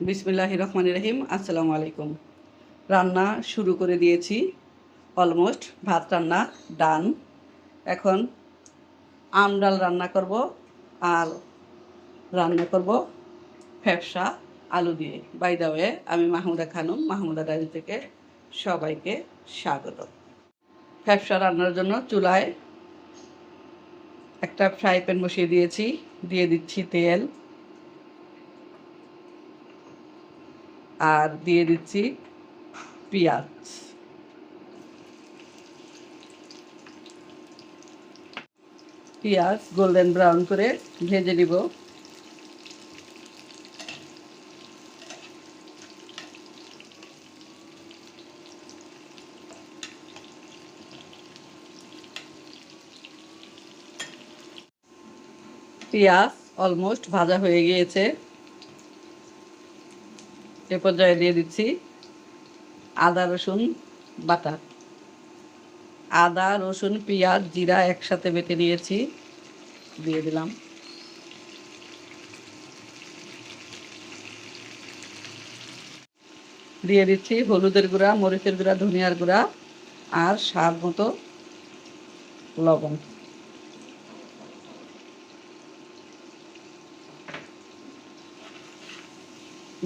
বিসমিল্লাহির রহমানির রহিম। আসসালামু আলাইকুম। রান্না শুরু করে দিয়েছি, অলমোস্ট ভাত রান্না ডান। এখন আম ডাল রান্না করব আর রান্না করব ফ্যাপসা আলু দিয়ে। বাই দ্য ওয়ে, আমি মাহমুদা খানম, মাহমুদা ডায়েরি থেকে সবাইকে স্বাগত। ফ্যাপসা রান্নার জন্য চুলায় একটা ফ্রাই প্যান বসিয়ে দিয়েছি, দিয়ে দিচ্ছি তেল আর দিয়ে দিচ্ছি পেঁয়াজ। পেঁয়াজ গোল্ডেন ব্রাউন করে ভেজে নিব। পেঁয়াজ অলমোস্ট ভাজা হয়ে গিয়েছে। এ পর্যায়ে দিয়ে দিচ্ছি আদা রসুন বাটা। আদা রসুন পেঁয়াজ জিরা একসাথে বেটে নিয়েছি, দিয়ে দিলাম। দিয়ে দিচ্ছি হলুদের গুঁড়া, মরিচের গুঁড়া, ধনিয়ার গুঁড়া আর স্বাদ মতো লবণ।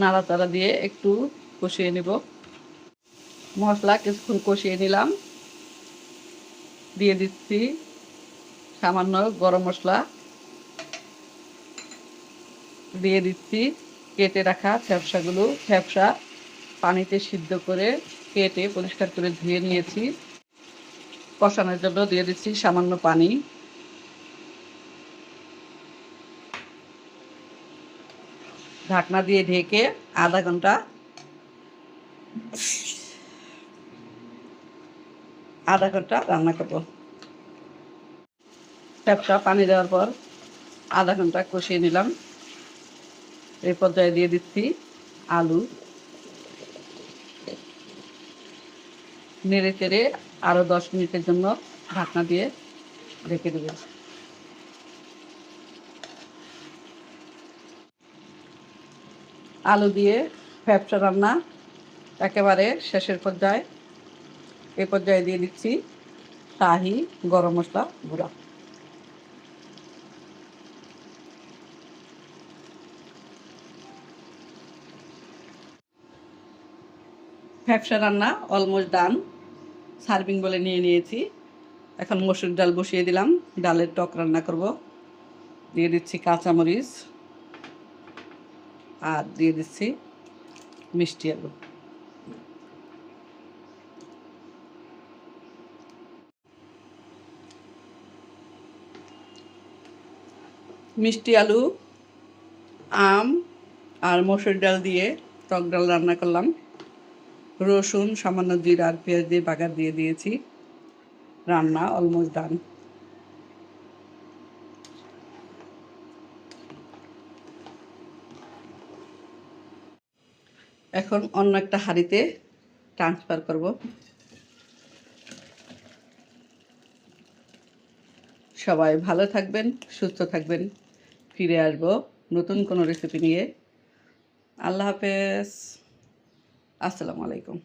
নাড়াচাড়া দিয়ে একটু কষিয়ে নিব। মশলা কিছুক্ষণ কষিয়ে নিলাম। দিয়ে দিচ্ছি সামান্য গরম মশলা, দিয়ে দিচ্ছি কেটে রাখা ফ্যাপসাগুলো। ফ্যাপসা পানিতে সিদ্ধ করে কেটে পরিষ্কার করে ধুয়ে নিয়েছি। কষানোর জন্য দিয়ে দিচ্ছি সামান্য পানি। ঢাকনা দিয়ে ঢেকে আধা ঘন্টা রান্না করব। ফ্যাপসা পানি দেওয়ার পর আধা ঘন্টা কষিয়ে নিলাম। এই পর্যায়ে দিয়ে দিচ্ছি আলু। নেড়ে চেড়ে আরও 10 মিনিটের জন্য ঢাকনা দিয়ে রেখে দেব। আলু দিয়ে ফ্যাপসা রান্না একেবারে শেষের পর্যায়ে। এই পর্যায়ে দিয়ে দিচ্ছি শাহি গরম মশলা গুঁড়া। ফ্যাপসা রান্না অলমোস্ট ডান। সার্ভিং বলে নিয়ে নিয়েছি। এখন মসুর ডাল বসিয়ে দিলাম, ডালের টক রান্না করব। দিয়ে দিচ্ছি কাঁচামরিচ আর দিয়ে দিচ্ছি মিষ্টি আলু। মিষ্টি আলু, আম আর মসুর ডাল দিয়ে টক ডাল রান্না করলাম। রসুন সামান্য জিরা আর পেঁয়াজ দিয়ে বাগার দিয়ে দিয়েছি। রান্না অলমোস্ট ডান। এখন অন্য একটা হাঁড়িতে ট্রান্সফার করব। সবাই ভালো থাকবেন, সুস্থ থাকবেন। ফিরে আসব নতুন কোনো রেসিপি নিয়ে। আল্লাহ হাফেজ। আসসালামু আলাইকুম।